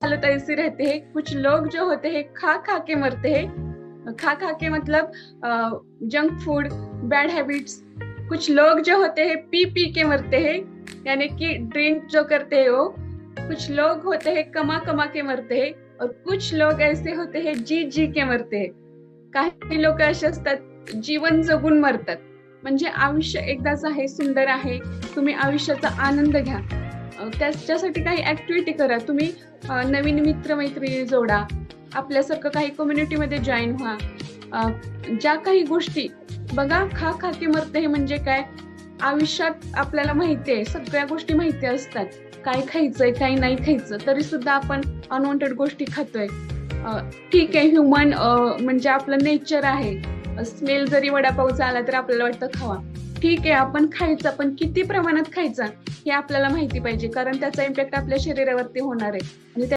हालत ऐसी रहते हैं, कुछ लोग जो होते हैं खा खा के मरते हैं। खा खा के मतलब जंक फूड, बैड हैबिट्स। कुछ लोग जो होते हैं पी पी के मरते हैं, यानी कि ड्रिंक जो करते हैं वो। कुछ लोग होते हैं कमा कमा के मरते हैं, और कुछ लोग ऐसे होते हैं जी जी के मरते हैं। काही लोक असे असतात जीवन जगून मरतात. म्हणजे आयुष्य एकदाच आहे, सुंदर आहे. तुम्ही आयुष्याचा आनंद घ्या. त्याच्यासाठी काही ऍक्टिव्हिटी करा. तुम्ही नवीन मित्रमैत्रिणी जोडा. आपल्यासारखं काही कम्युनिटीमध्ये जॉईन व्हा. ज्या काही गोष्टी बघा, खा खा के मरते हे म्हणजे काय? आयुष्यात आपल्याला माहिती आहे, सगळ्या गोष्टी माहिती असतात. काय खायचंय, काय नाही खायचं, तरी सुद्धा आपण अनवॉन्टेड गोष्टी खातोय. ठीक आहे, ह्युमन म्हणजे आपलं नेचर आहे. स्मेल जरी वडापावचा आला तर आपल्याला वाटतं खावा. ठीक आहे, आपण खायचा, पण किती प्रमाणात खायचा हे आपल्याला माहिती पाहिजे, कारण त्याचा इम्पॅक्ट आपल्या शरीरावरती होणार आहे. आणि